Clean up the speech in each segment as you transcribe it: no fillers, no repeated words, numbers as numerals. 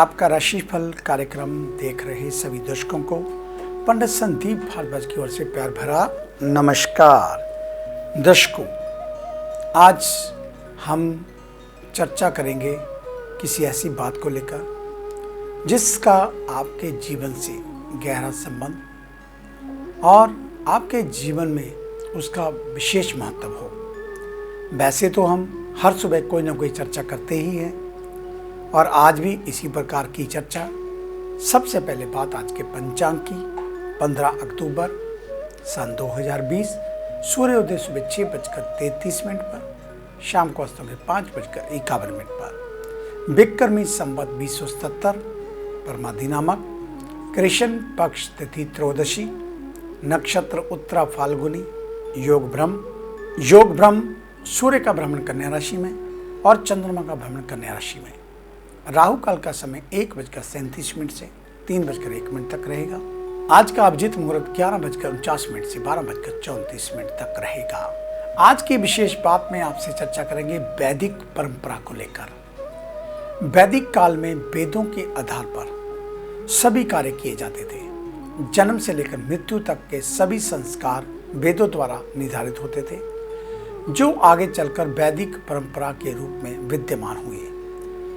आपका राशिफल कार्यक्रम देख रहे सभी दर्शकों को पंडित संदीप भारद्वाज की ओर से प्यार भरा नमस्कार। दर्शकों, आज हम चर्चा करेंगे किसी ऐसी बात को लेकर जिसका आपके जीवन से गहरा संबंध और आपके जीवन में उसका विशेष महत्व हो। वैसे तो हम हर सुबह कोई ना कोई चर्चा करते ही हैं और आज भी इसी प्रकार की चर्चा। सबसे पहले बात आज के पंचांग की। 15 अक्टूबर सन 2020, सूर्योदय सुबह 6:33 पर, शाम को अस्त होंगे 5:51 पर, विक्रमी संवत 2077 परमादि नामक, कृष्ण पक्ष तिथि त्रयोदशी, नक्षत्र उत्तरा फाल्गुनी, योग ब्रह्म सूर्य का भ्रमण कन्या राशि में और चंद्रमा का भ्रमण कन्या राशि में। राहु काल का समय 1:37 से 3:01 तक रहेगा। आज का अभिजीत मुहूर्त 11:49 से 12:34 तक रहेगा। आज की विशेष बात में आपसे चर्चा करेंगे वैदिक परंपरा को लेकर। वैदिक काल में वेदों के आधार पर सभी कार्य किए जाते थे। जन्म से लेकर मृत्यु तक के सभी संस्कार वेदों द्वारा निर्धारित होते थे, जो आगे चलकर वैदिक परंपरा के रूप में विद्यमान हुए।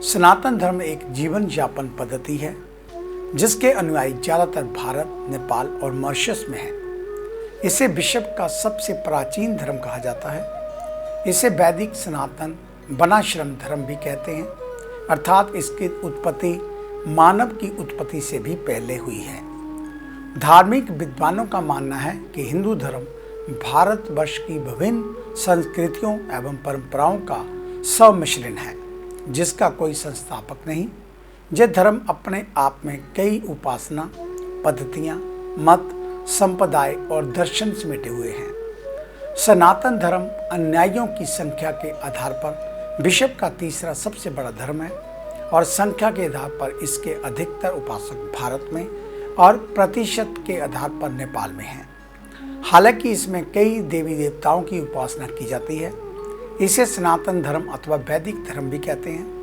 सनातन धर्म एक जीवन यापन पद्धति है जिसके अनुयायी ज्यादातर भारत, नेपाल और मॉरिशस में हैं। इसे विश्व का सबसे प्राचीन धर्म कहा जाता है। इसे वैदिक सनातन वर्णाश्रम धर्म भी कहते हैं, अर्थात इसकी उत्पत्ति मानव की उत्पत्ति से भी पहले हुई है। धार्मिक विद्वानों का मानना है कि हिंदू धर्म भारतवर्ष की विभिन्न संस्कृतियों एवं परंपराओं का सम्मिश्रण है, जिसका कोई संस्थापक नहीं। यह धर्म अपने आप में कई उपासना पद्धतियां, मत, संप्रदाय और दर्शन समेटे हुए हैं। सनातन धर्म अनुयायियों की संख्या के आधार पर विश्व का तीसरा सबसे बड़ा धर्म है और संख्या के आधार पर इसके अधिकतर उपासक भारत में और प्रतिशत के आधार पर नेपाल में हैं। हालांकि इसमें कई देवी देवताओं की उपासना की जाती है। इसे सनातन धर्म अथवा वैदिक धर्म भी कहते हैं।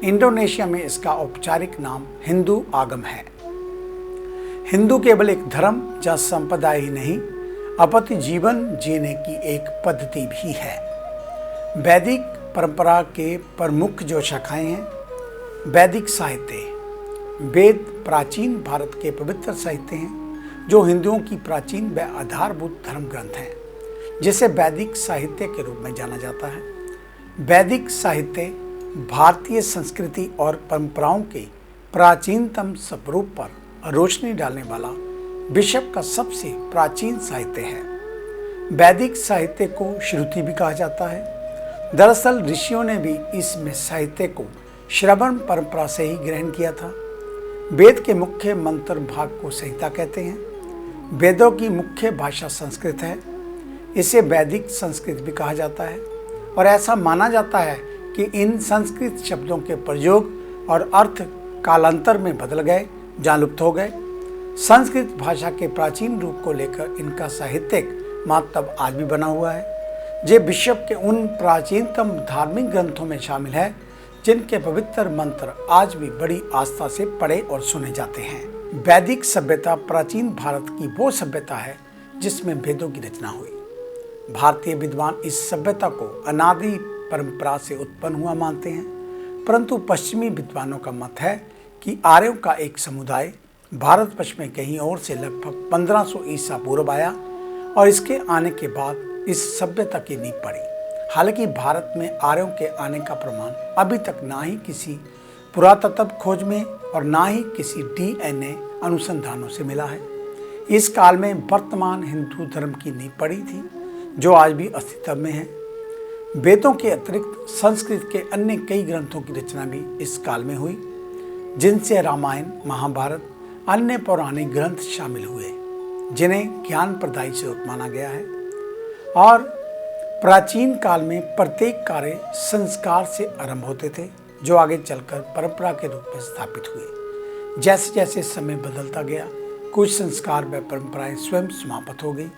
इंडोनेशिया में इसका औपचारिक नाम हिंदू आगम है। हिंदू केवल एक धर्म या संप्रदाय ही नहीं, अपितु जीवन जीने की एक पद्धति भी है। वैदिक परंपरा के प्रमुख जो शाखाएं हैं, वैदिक साहित्य। वेद प्राचीन भारत के पवित्र साहित्य हैं जो हिंदुओं की प्राचीन व आधारभूत धर्म ग्रंथ हैं, जिसे वैदिक साहित्य के रूप में जाना जाता है। वैदिक साहित्य भारतीय संस्कृति और परंपराओं के प्राचीनतम स्वरूप पर रोशनी डालने वाला विश्व का सबसे प्राचीन साहित्य है। वैदिक साहित्य को श्रुति भी कहा जाता है। दरअसल ऋषियों ने भी इसमें साहित्य को श्रवण परंपरा से ही ग्रहण किया था। वेद के मुख्य मंत्र भाग को संहिता कहते हैं। वेदों की मुख्य भाषा संस्कृत है। इसे वैदिक संस्कृत भी कहा जाता है और ऐसा माना जाता है कि इन संस्कृत शब्दों के प्रयोग और अर्थ कालांतर में बदल गए, जहाँ लुप्त हो गए। संस्कृत भाषा के प्राचीन रूप को लेकर इनका साहित्यिक महत्व आज भी बना हुआ है। ये विश्व के उन प्राचीनतम धार्मिक ग्रंथों में शामिल है जिनके पवित्र मंत्र आज भी बड़ी आस्था से पढ़े और सुने जाते हैं। वैदिक सभ्यता प्राचीन भारत की वो सभ्यता है जिसमें वेदों की रचना हुई। भारतीय विद्वान इस सभ्यता को अनादि परंपरा से उत्पन्न हुआ मानते हैं, परंतु पश्चिमी विद्वानों का मत है कि आर्यों का एक समुदाय भारतवर्ष में कहीं और से लगभग 1500 ईसा पूर्व आया और इसके आने के बाद इस सभ्यता की नींव पड़ी। हालांकि भारत में आर्यों के आने का प्रमाण अभी तक ना ही किसी पुरातत्व खोज में और ना ही किसी DNA अनुसंधानों से मिला है। इस काल में वर्तमान हिंदू धर्म की नींव पड़ी थी, जो आज भी अस्तित्व में है। वेदों के अतिरिक्त संस्कृत के अन्य कई ग्रंथों की रचना भी इस काल में हुई, जिनसे रामायण, महाभारत, अन्य पौराणिक ग्रंथ शामिल हुए, जिन्हें ज्ञान प्रदायी स्रोत माना गया है। और प्राचीन काल में प्रत्येक कार्य संस्कार से आरंभ होते थे, जो आगे चलकर परंपरा के रूप में स्थापित हुए। जैसे जैसे समय बदलता गया, कुछ संस्कार व परंपराएं स्वयं समाप्त हो गई।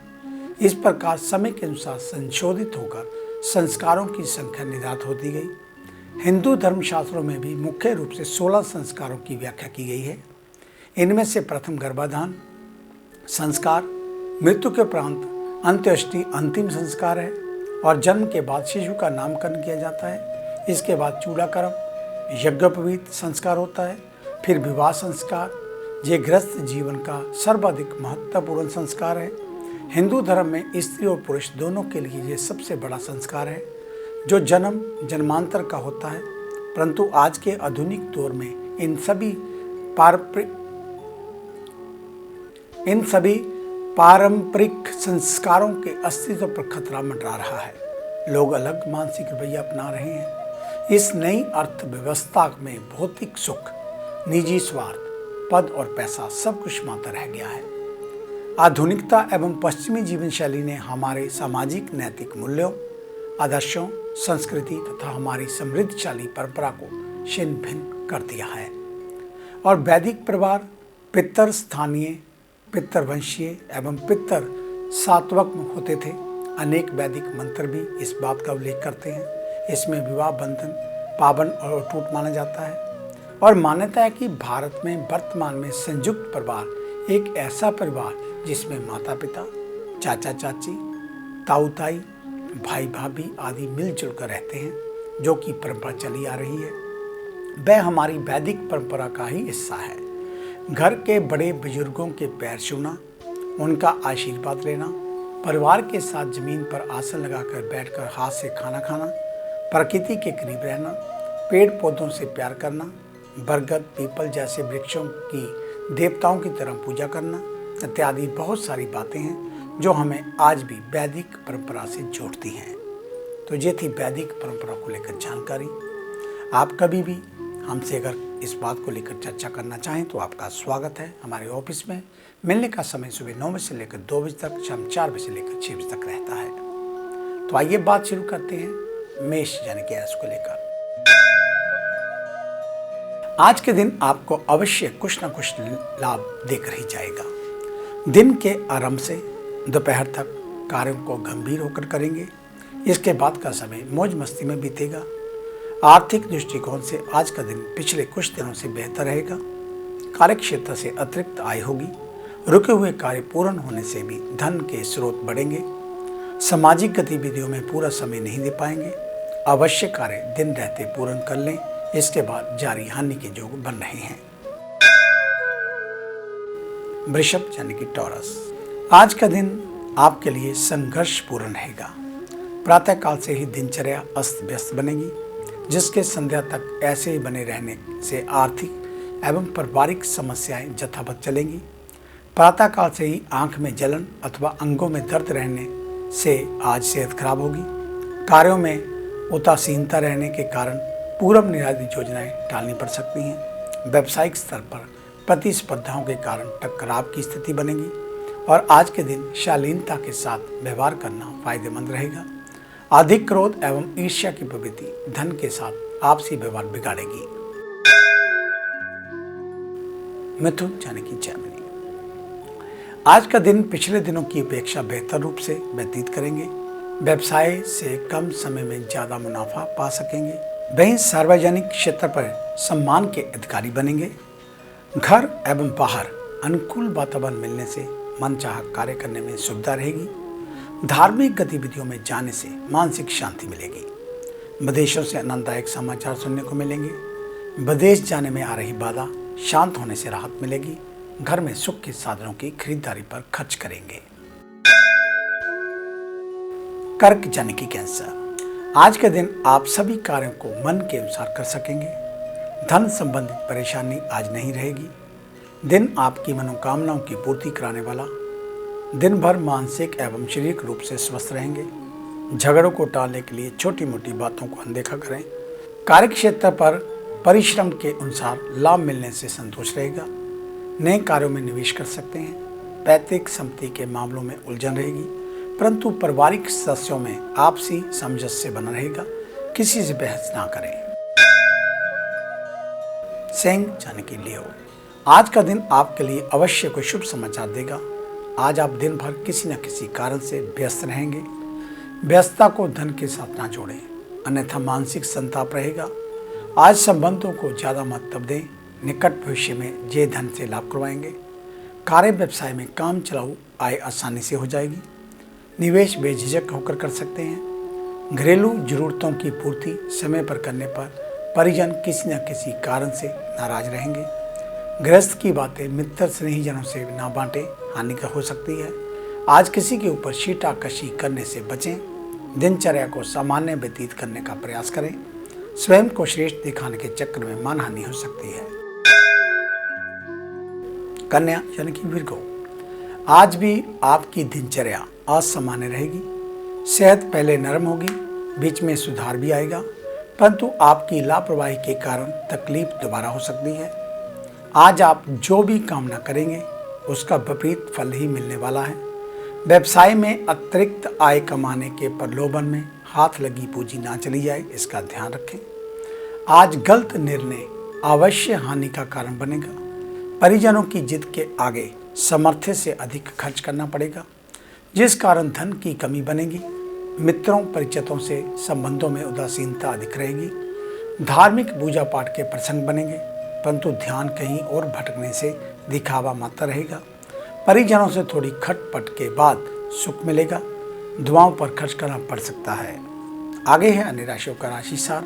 इस प्रकार समय के अनुसार संशोधित होकर संस्कारों की संख्या निर्धारित होती गई। हिंदू धर्मशास्त्रों में भी मुख्य रूप से 16 संस्कारों की व्याख्या की गई है। इनमें से प्रथम गर्भाधान संस्कार, मृत्यु के उपरांत अंत्येष्टि अंतिम संस्कार है और जन्म के बाद शिशु का नामकरण किया जाता है। इसके बाद चूड़ाकर्म, यज्ञोपवीत संस्कार होता है। फिर विवाह संस्कार, ये गृहस्थ जीवन का सर्वाधिक महत्वपूर्ण संस्कार है। हिंदू धर्म में स्त्री और पुरुष दोनों के लिए ये सबसे बड़ा संस्कार है जो जन्म जन्मांतर का होता है। परंतु आज के आधुनिक दौर में इन सभी पारंपरिक संस्कारों के अस्तित्व पर खतरा मंडरा रहा है। लोग अलग मानसिक रवैया अपना रहे हैं। इस नई अर्थव्यवस्था में भौतिक सुख, निजी स्वार्थ, पद और पैसा सब कुछ मात्र रह गया है। आधुनिकता एवं पश्चिमी जीवन शैली ने हमारे सामाजिक नैतिक मूल्यों, आदर्शों, संस्कृति तथा हमारी समृद्धशाली परंपरा को छिन्न भिन्न कर दिया है। और वैदिक परिवार पितर स्थानीय, पितृवंशीय एवं पितर सात्वक होते थे। अनेक वैदिक मंत्र भी इस बात का उल्लेख करते हैं। इसमें विवाह बंधन पावन और अटूट माना जाता है और मान्यता है कि भारत में वर्तमान में संयुक्त परिवार एक ऐसा परिवार जिसमें माता पिता, चाचा चाची, ताऊ ताई, भाई भाभी आदि मिलजुल कर रहते हैं, जो कि परंपरा चली आ रही है। वह हमारी वैदिक परंपरा का ही हिस्सा है। घर के बड़े बुजुर्गों के पैर छूना, उनका आशीर्वाद लेना, परिवार के साथ जमीन पर आसन लगाकर बैठकर हाथ से खाना खाना, प्रकृति के करीब रहना, पेड़ पौधों से प्यार करना, बरगद पीपल जैसे वृक्षों की देवताओं की तरह पूजा करना इत्यादि बहुत सारी बातें हैं जो हमें आज भी वैदिक परंपरा से जोड़ती हैं। तो ये थी वैदिक परंपरा को लेकर जानकारी। आप कभी भी हमसे अगर इस बात को लेकर चर्चा करना चाहें तो आपका स्वागत है। हमारे ऑफिस में मिलने का समय सुबह 9 बजे से लेकर 2 बजे तक, शाम 4 बजे से लेकर 6 बजे तक रहता है। तो आइए बात शुरू करते हैं मेष यानी कि एस को लेकर। आज के दिन आपको अवश्य कुछ न कुछ लाभ देकर ही जाएगा। दिन के आरंभ से दोपहर तक कार्यों को गंभीर होकर करेंगे। इसके बाद का समय मौज मस्ती में बीतेगा। आर्थिक दृष्टिकोण से आज का दिन पिछले कुछ दिनों से बेहतर रहेगा। कार्य क्षेत्र से अतिरिक्त आय होगी। रुके हुए कार्य पूर्ण होने से भी धन के स्रोत बढ़ेंगे। सामाजिक गतिविधियों में पूरा समय नहीं दे पाएंगे। आवश्यक कार्य दिन रहते पूर्ण कर लें। इसके बाद जारी हानि के योग बन रहे हैं। वृषभ यानी कि टॉरस, आज का दिन आपके लिए संघर्षपूर्ण रहेगा। प्रातःकाल से ही दिनचर्या अस्त व्यस्त बनेगी, जिसके संध्या तक ऐसे ही बने रहने से आर्थिक एवं पारिवारिक समस्याएं यथावत चलेंगी। प्रातःकाल से ही आंख में जलन अथवा अंगों में दर्द रहने से आज सेहत खराब होगी। कार्यों में उदासीनता रहने के कारण पूर्व निर्धारित योजनाएं टालनी पड़ सकती हैं। व्यावसायिक स्तर पर प्रतिस्पर्धाओं के कारण टकराव की स्थिति बनेगी और आज के दिन शालीनता के साथ व्यवहार करना फायदेमंद रहेगा। अधिक क्रोध एवं ईर्ष्या की प्रवृत्ति धन के साथ आपसी व्यवहार बिगाड़ेगी। मिथुन यानी कि जैमिनी, आज का दिन पिछले दिनों की अपेक्षा बेहतर रूप से व्यतीत करेंगे। व्यवसाय से कम समय में ज्यादा मुनाफा पा सकेंगे। वहीं सार्वजनिक क्षेत्र पर सम्मान के अधिकारी बनेंगे। घर एवं बाहर अनुकूल वातावरण मिलने से मनचाहा कार्य करने में सुविधा रहेगी। धार्मिक गतिविधियों में जाने से मानसिक शांति मिलेगी। विदेशों से आनंददायक समाचार सुनने को मिलेंगे। विदेश जाने में आ रही बाधा शांत होने से राहत मिलेगी। घर में सुख के साधनों की खरीदारी पर खर्च करेंगे। कर्क यानी कि कैंसर, आज के दिन आप सभी कार्यों को मन के अनुसार कर सकेंगे। धन संबंधित परेशानी आज नहीं रहेगी। दिन आपकी मनोकामनाओं की पूर्ति कराने वाला। दिन भर मानसिक एवं शारीरिक रूप से स्वस्थ रहेंगे। झगड़ों को टालने के लिए छोटी मोटी बातों को अनदेखा करें। कार्य क्षेत्र पर परिश्रम के अनुसार लाभ मिलने से संतोष रहेगा। नए कार्यों में निवेश कर सकते हैं। पैतृक संपत्ति के मामलों में उलझन रहेगी, परंतु पारिवारिक सदस्यों में आपसी समझ से बना रहेगा। किसी से बहस ना करें। सिंह यानी कि लियो, आज का दिन आपके लिए अवश्य कोई शुभ समाचार देगा। आज आप दिन भर किसी न किसी कारण से व्यस्त रहेंगे। व्यस्तता को धन के साथ ना जोड़ें, अन्यथा मानसिक संताप रहेगा। आज संबंधों को ज़्यादा महत्व दें। निकट भविष्य में जय धन से लाभ करवाएंगे। कार्य व्यवसाय में काम चलाऊ आय आसानी से हो जाएगी। निवेश बेझिझक होकर कर सकते हैं। घरेलू जरूरतों की पूर्ति समय पर करने पर परिजन किसी न किसी कारण से नाराज रहेंगे। गृहस्थ की बातें मित्र स्नेहीजनों से ना बांटें, हानि का हो सकती है। आज किसी के ऊपर शीटाकशी करने से बचें। दिनचर्या को सामान्य व्यतीत करने का प्रयास करें। स्वयं को श्रेष्ठ दिखाने के चक्कर में मानहानि हो सकती है। कन्या यानी कि विर्गो, आज भी आपकी दिनचर्या असामान्य रहेगी। सेहत पहले नरम होगी, बीच में सुधार भी आएगा, परंतु आपकी लापरवाही के कारण तकलीफ दोबारा हो सकती है। आज आप जो भी कामना करेंगे उसका विपरीत फल ही मिलने वाला है। व्यवसाय में अतिरिक्त आय कमाने के प्रलोभन में हाथ लगी पूंजी ना चली जाए, इसका ध्यान रखें। आज गलत निर्णय अवश्य हानि का कारण बनेगा। परिजनों की जिद के आगे सामर्थ्य से अधिक खर्च करना पड़ेगा, जिस कारण धन की कमी बनेगी। मित्रों परिचितों से संबंधों में उदासीनता अधिक रहेगी। धार्मिक पूजा पाठ के प्रसंग बनेंगे, परंतु ध्यान कहीं और भटकने से दिखावा मात्र रहेगा। परिजनों से थोड़ी खटपट के बाद सुख मिलेगा। दुआओं पर खर्च करना पड़ सकता है। आगे है अन्य राशियों का राशि सार।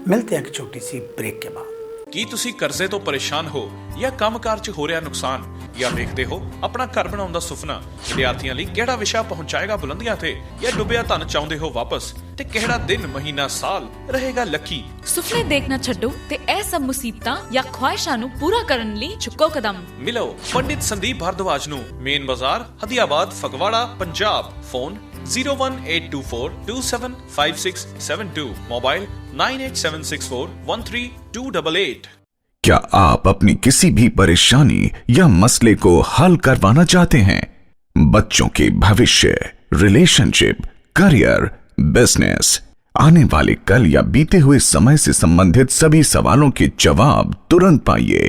मिलते हैं एक छोटी सी ब्रेक के बाद। ਕੀ ਤੁਸੀਂ ਕਰਜ਼ੇ ਤੋਂ ਪਰੇਸ਼ਾਨ ਹੋ ਜਾਂ ਕੰਮਕਾਰ 'ਚ ਹੋ ਰਿਹਾ ਨੁਕਸਾਨ ਜਾਂ ਵੇਖਦੇ ਹੋ ਆਪਣਾ ਘਰ ਬਣਾਉਣ ਦਾ ਸੁਪਨਾ? ਵਿਦਿਆਰਥੀਆਂ ਲਈ ਕਿਹੜਾ ਵਿਸ਼ਾ ਪਹੁੰਚਾਏਗਾ ਬੁਲੰਦੀਆਂ ਤੇ ਜਾਂ ਡੁੱਬਿਆ ਧਨ ਚਾਹੁੰਦੇ ਹੋ ਵਾਪਸ? ਤੇ ਕਿਹੜਾ ਦਿਨ ਮਹੀਨਾ ਸਾਲ ਰਹੇਗਾ ਲੱਕੀ? ਸੁਪਨੇ ਦੇਖਣਾ ਛੱਡੋ ਤੇ ਇਹ ਸਭ ਮੁਸੀਬਤਾਂ ਜਾਂ ਖੁਆਇਸ਼ਾਂ ਨੂੰ ਪੂਰਾ ਕਰਨ ਲਈ ਚੁੱਕੋ ਕਦਮ। ਮਿਲੋ ਪੰਡਿਤ ਸੰਦੀਪ ਭਾਰਦਵਾਜ ਨੂੰ, ਮੇਨ ਬਾਜ਼ਾਰ, ਹਦੀਆਬਾਦ, ਫਗਵਾੜਾ, ਪੰਜਾਬ। Phone 01824275672, mobile 9876413288। क्या आप अपनी किसी भी परेशानी या मसले को हल करवाना चाहते हैं? बच्चों के भविष्य, रिलेशनशिप, करियर, बिजनेस, आने वाले कल या बीते हुए समय से संबंधित सभी सवालों के जवाब तुरंत पाइए।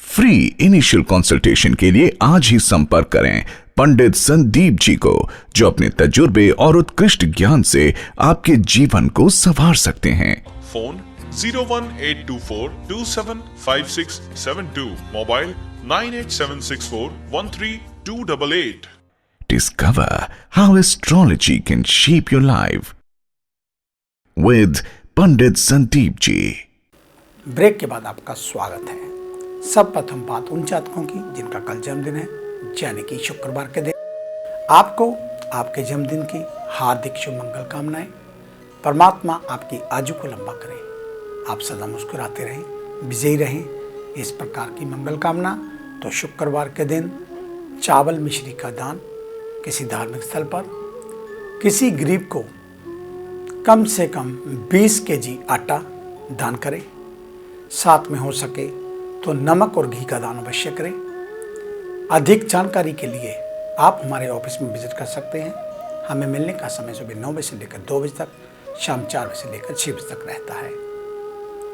फ्री इनिशियल कंसल्टेशन के लिए आज ही संपर्क करें पंडित संदीप जी को, जो अपने तजुर्बे और उत्कृष्ट ज्ञान से आपके जीवन को संवार सकते हैं। Phone 01824275672, mobile 9876413288। Discover how astrology can shape your life with Pandit Sandeep ji. Break के बाद आपका स्वागत है। सब प्रथम बात उन जातकों की जिनका कल जन्मदिन है, यानी कि शुक्रवार के दिन। आपको आपके जन्मदिन की हार्दिक शुभ मंगल कामनाएं। परमात्मा आपकी आयु को लंबा करे, आप सदा मुस्कुराते रहें, विजयी रहें, इस प्रकार की मंगल कामना। तो शुक्रवार के दिन चावल मिश्री का दान किसी धार्मिक स्थल पर किसी गरीब को कम से कम 20 केजी आटा दान करें। साथ में हो सके तो नमक और घी का दान अवश्य करें। अधिक जानकारी के लिए आप हमारे ऑफिस में विजिट कर सकते हैं। हमें मिलने का समय सुबह 9 बजे से लेकर 2 बजे तक, शाम 4 बजे से लेकर 6 बजे तक रहता है।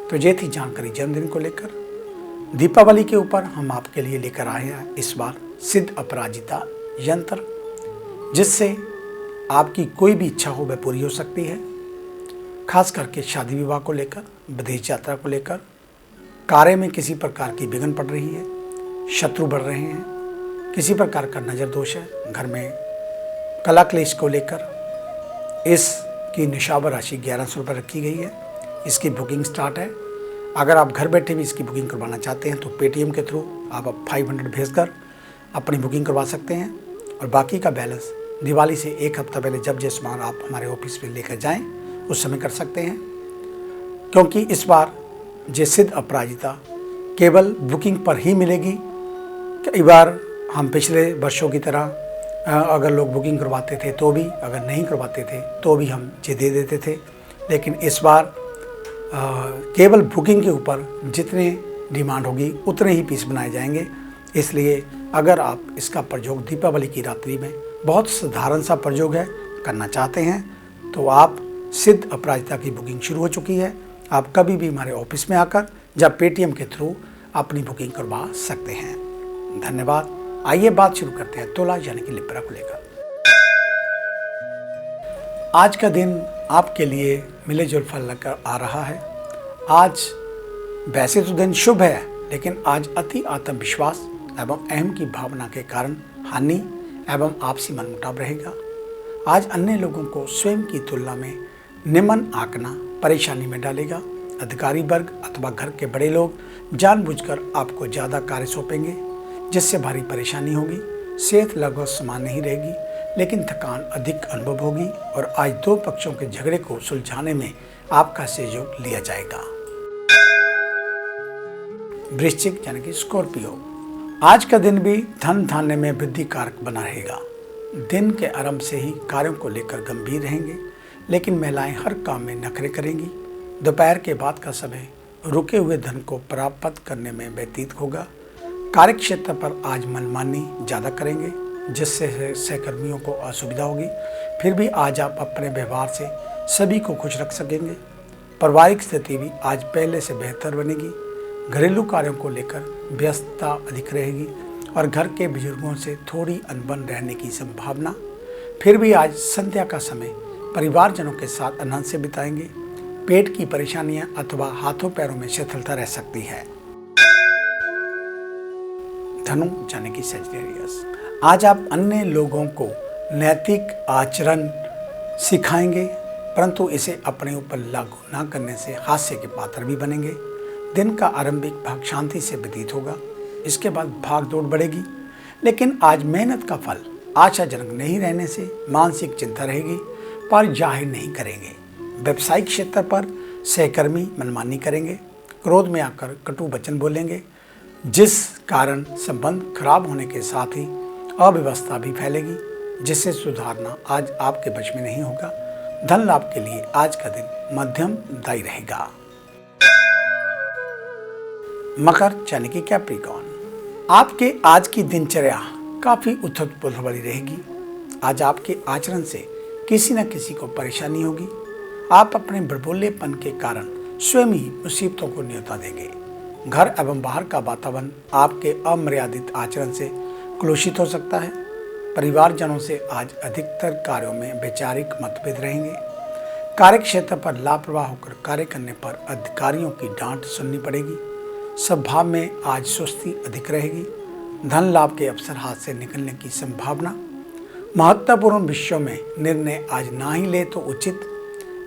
तो ये थी जानकारी जन्मदिन को लेकर। दीपावली के ऊपर हम आपके लिए लेकर आए हैं इस बार सिद्ध अपराजिता यंत्र, जिससे आपकी कोई भी इच्छा हो वह पूरी हो सकती है। खास करके शादी विवाह को लेकर, विदेश यात्रा को लेकर, कार्य में किसी प्रकार की विघ्न पड़ रही है, शत्रु बढ़ रहे हैं, किसी प्रकार का नज़र दोष है, घर में कला क्लेश को लेकर, इसकी निशावर राशि 1100 रुपये रखी गई है। इसकी बुकिंग स्टार्ट है। अगर आप घर बैठे भी इसकी बुकिंग करवाना चाहते हैं तो पेटीएम के थ्रू आप 500 भेजकर अपनी बुकिंग करवा सकते हैं, और बाकी का बैलेंस दिवाली से एक हफ्ता पहले जब जिस बार आप हमारे ऑफिस में लेकर जाएं उस समय कर सकते हैं। क्योंकि इस बार ये सिद्ध अपराजिता केवल बुकिंग पर ही मिलेगी। कई बार हम पिछले वर्षों की तरह अगर लोग बुकिंग करवाते थे तो भी, अगर नहीं करवाते थे तो भी हम ये दे देते थे, लेकिन इस बार केवल बुकिंग के ऊपर जितने डिमांड होगी उतने ही पीस बनाए जाएंगे। इसलिए अगर आप इसका प्रयोग दीपावली की रात्रि में, बहुत साधारण सा प्रयोग है, करना चाहते हैं तो आप सिद्ध अपराजिता की बुकिंग शुरू हो चुकी है। आप कभी भी हमारे ऑफिस में आकर या पेटीएम के थ्रू अपनी बुकिंग करवा सकते हैं। धन्यवाद। आइए बात शुरू करते हैं तुला यानी कि लिब्रा को लेकर। आज का दिन आपके लिए मिले जुल फल लेकर आ रहा है। आज वैसे तो दिन शुभ है, लेकिन आज अति आत्मविश्वास एवं अहम की भावना के कारण हानि एवं आपसी मनमुटाव रहेगा। आज अन्य लोगों को स्वयं की तुलना में निम्न आंकना परेशानी में डालेगा। अधिकारी वर्ग अथवा घर के बड़े लोग जानबूझकर आपको ज़्यादा कार्य सौंपेंगे, जिससे भारी परेशानी होगी। सेहत लगभग समान नहीं रहेगी, लेकिन थकान अधिक अनुभव होगी और आज दो पक्षों के झगड़े को सुलझाने में आपका सहयोग लिया जाएगा। वृश्चिक यानी कि स्कॉर्पियो, आज का दिन भी धन धान्य में वृद्धि कारक बना रहेगा। दिन के आरंभ से ही कार्यों को लेकर गंभीर रहेंगे, लेकिन महिलाएं हर काम में नखरे करेंगी। दोपहर के बाद का समय रुके हुए धन को प्राप्त करने में व्यतीत होगा। कार्य क्षेत्र पर आज मनमानी ज़्यादा करेंगे, जिससे सहकर्मियों को असुविधा होगी। फिर भी आज आप अपने व्यवहार से सभी को खुश रख सकेंगे। पारिवारिक स्थिति भी आज पहले से बेहतर बनेगी। घरेलू कार्यों को लेकर व्यस्तता अधिक रहेगी और घर के बुजुर्गों से थोड़ी अनबन रहने की संभावना। फिर भी आज संध्या का समय परिवारजनों के साथ आनंद से बिताएंगे। पेट की परेशानियां अथवा हाथों पैरों में शिथिलता रह सकती है। धनु यानी कि सजिटेरियस, आज आप अन्य लोगों को नैतिक आचरण सिखाएंगे, परंतु इसे अपने ऊपर लागू न करने से हास्य के पात्र भी बनेंगे। दिन का आरंभिक भाग शांति से व्यतीत होगा, इसके बाद भाग दौड़ बढ़ेगी, लेकिन आज मेहनत का फल आशाजनक नहीं रहने से मानसिक चिंता रहेगी, पर जाहिर नहीं करेंगे। व्यवसायिक क्षेत्र पर सहकर्मी मनमानी करेंगे, क्रोध में आकर कटु वचन बोलेंगे, जिस कारण संबंध खराब होने के साथ ही अव्यवस्था भी फैलेगी, जिससे सुधारना आज आपके बस में नहीं होगा। धन लाभ के लिए आज का दिन मध्यम दायी रहेगा। मकर यानी कि कैप्रिकॉर्न, आपके आज की दिनचर्या काफी उथल-पुथल वाली रहेगी। आज आपके आचरण से किसी न किसी को परेशानी होगी। आप अपने बड़बोलेपन के कारण स्वयं ही मुसीबतों को न्योता देंगे। घर एवं बाहर का वातावरण आपके अमर्यादित आचरण से कलुषित हो सकता है। परिवारजनों से आज अधिकतर कार्यों में वैचारिक मतभेद रहेंगे। कार्य क्षेत्र पर लापरवाह होकर कार्य करने पर अधिकारियों की डांट सुननी पड़ेगी। स्वभाव में आज सुस्ती अधिक रहेगी। धन लाभ के अवसर हाथ से निकलने की संभावना। महत्वपूर्ण विषयों में निर्णय आज ना ही ले तो उचित।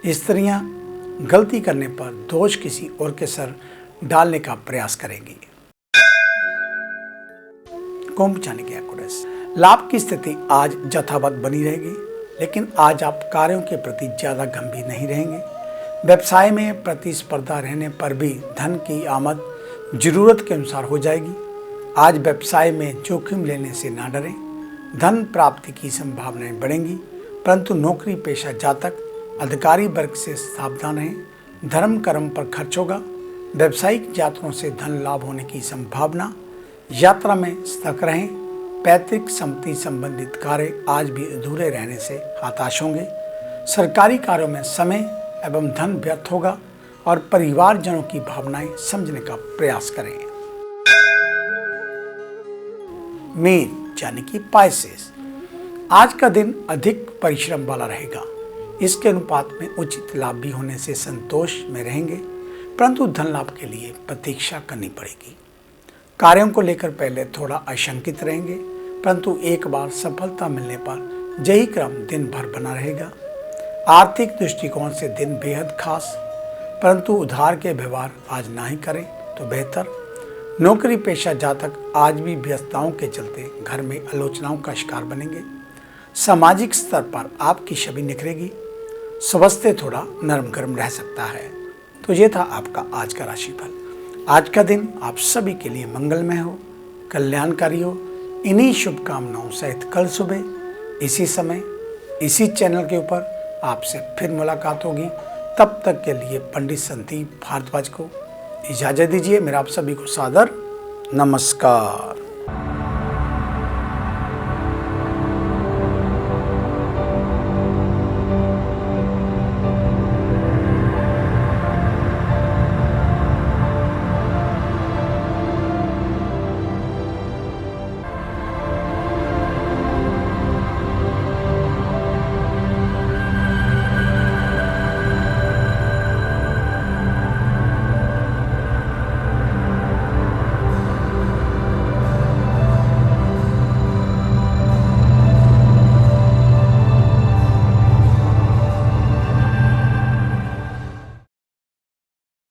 स्त्रियां गलती करने पर दोष किसी और के सर डालने का प्रयास करेंगी। कुंभ यानी कि एक्वेरियस, लाभ की स्थिति आज यथावत बनी रहेगी, लेकिन आज आप कार्यों के प्रति ज्यादा गंभीर नहीं रहेंगे। व्यवसाय में प्रतिस्पर्धा रहने पर भी धन की आमद जरूरत के अनुसार हो जाएगी। आज व्यवसाय में जोखिम लेने से ना डरें। धन प्राप्ति की संभावनाएं बढ़ेंगी, परंतु नौकरी पेशा जातक अधिकारी वर्ग से सावधान रहें। धर्म कर्म पर खर्च होगा। व्यावसायिक यात्राओं से धन लाभ होने की संभावना। यात्रा में सतर्क रहें। पैतृक संपत्ति संबंधित कार्य आज भी अधूरे रहने से हताश होंगे। सरकारी कार्यों में समय एवं धन व्यर्थ होगा और परिवारजनों की भावनाएं समझने का प्रयास करें। मीन यानी कि पाइसेस, आज का दिन अधिक परिश्रम वाला रहेगा। इसके अनुपात में उचित लाभ भी होने से संतोष में रहेंगे, परंतु धन लाभ के लिए प्रतीक्षा करनी पड़ेगी। कार्यों को लेकर पहले थोड़ा आशंकित रहेंगे, परंतु एक बार सफलता मिलने पर यही क्रम दिन भर बना रहेगा। आर्थिक दृष्टिकोण से दिन बेहद खास, परंतु उधार के व्यवहार आज ना ही करें तो बेहतर। नौकरी पेशा जातक आज भी व्यस्तताओं के चलते घर में आलोचनाओं का शिकार बनेंगे। सामाजिक स्तर पर आपकी छवि निखरेगी। स्वास्थ्य थोड़ा नरम गरम रह सकता है। तो ये था आपका आज का राशिफल। आज का दिन आप सभी के लिए मंगलमय हो, कल्याणकारी हो। इन्हीं शुभकामनाओं सहित कल सुबह इसी समय इसी चैनल के ऊपर आपसे फिर मुलाकात होगी। तब तक के लिए पंडित संदीप भारद्वाज को इजाज़त दीजिए। मेरा आप सभी को सादर नमस्कार।